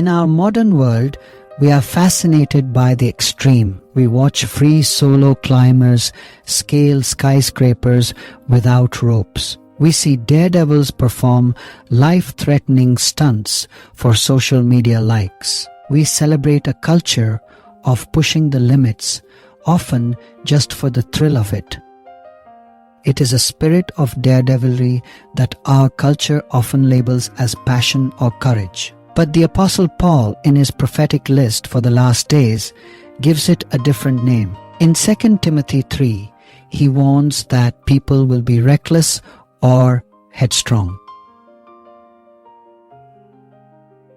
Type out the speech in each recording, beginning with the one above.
In our modern world, we are fascinated by the extreme. We watch free solo climbers scale skyscrapers without ropes. We see daredevils perform life-threatening stunts for social media likes. We celebrate a culture of pushing the limits, often just for the thrill of it. It is a spirit of daredevilry that our culture often labels as passion or courage. But the Apostle Paul, in his prophetic list for the last days, gives it a different name. In 2 Timothy 3, he warns that people will be reckless or headstrong.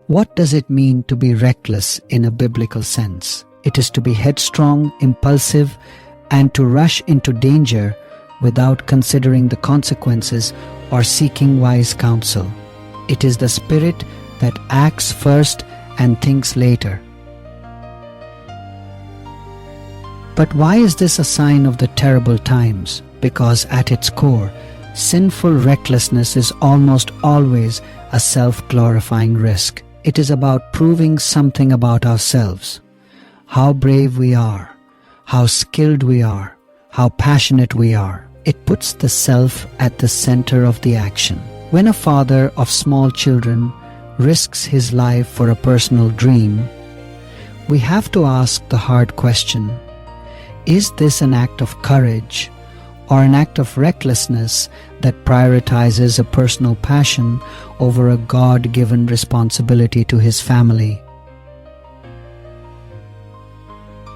What does it mean to be reckless in a biblical sense? It is to be headstrong, impulsive, and to rush into danger without considering the consequences or seeking wise counsel. It is the spirit that acts first and thinks later. But why is this a sign of the terrible times? Because at its core, sinful recklessness is almost always a self-glorifying risk. It is about proving something about ourselves. How brave we are, how skilled we are, how passionate we are. It puts the self at the center of the action. When a father of small children risks his life for a personal dream, we have to ask the hard question: is this an act of courage or an act of recklessness that prioritizes a personal passion over a God-given responsibility to his family?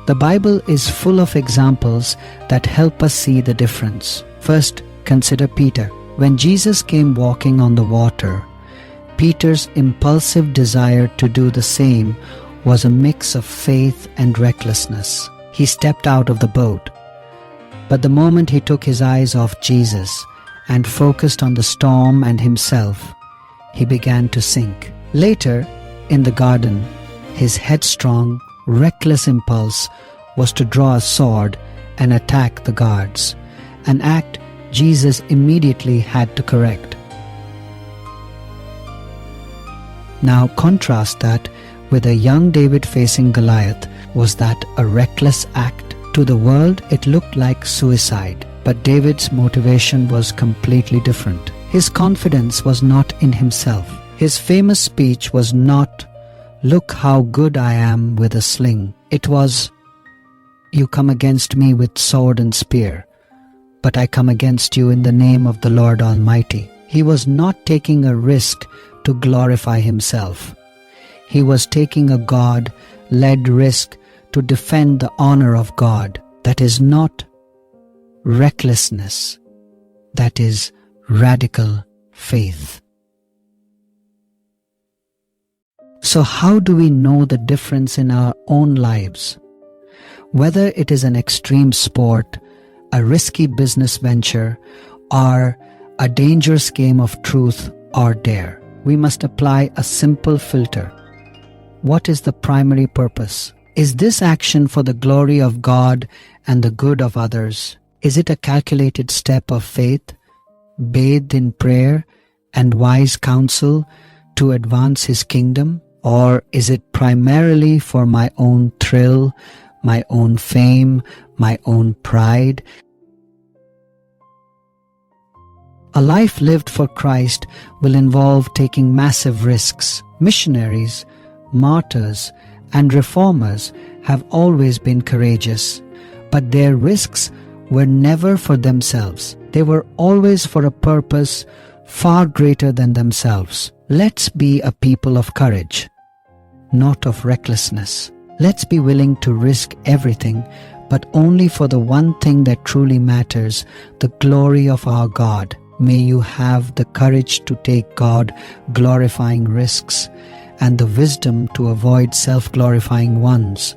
The Bible is full of examples that help us see the difference. First, consider Peter. When Jesus came walking on the water, Peter's impulsive desire to do the same was a mix of faith and recklessness. He stepped out of the boat, but the moment he took his eyes off Jesus and focused on the storm and himself, he began to sink. Later, in the garden, his headstrong, reckless impulse was to draw a sword and attack the guards, an act Jesus immediately had to correct. Now contrast that with a young David facing Goliath. Was that a reckless act? To the world, it looked like suicide, but David's motivation was completely different. His confidence was not in himself. His famous speech was not, "Look how good I am with a sling." It was, "You come against me with sword and spear, but I come against you in the name of the Lord Almighty." He was not taking a risk to glorify himself. He was taking a God-led risk to defend the honor of God. That is not recklessness. That is radical faith. So how do we know the difference in our own lives? Whether it is an extreme sport, a risky business venture, or a dangerous game of truth or dare, we must apply a simple filter. What is the primary purpose? Is this action for the glory of God and the good of others? Is it a calculated step of faith, bathed in prayer and wise counsel to advance His kingdom? Or is it primarily for my own thrill, my own fame, my own pride? A life lived for Christ will involve taking massive risks. Missionaries, martyrs, and reformers have always been courageous, but their risks were never for themselves. They were always for a purpose far greater than themselves. Let's be a people of courage, not of recklessness. Let's be willing to risk everything, but only for the one thing that truly matters, the glory of our God. May you have the courage to take God-glorifying risks and the wisdom to avoid self-glorifying ones.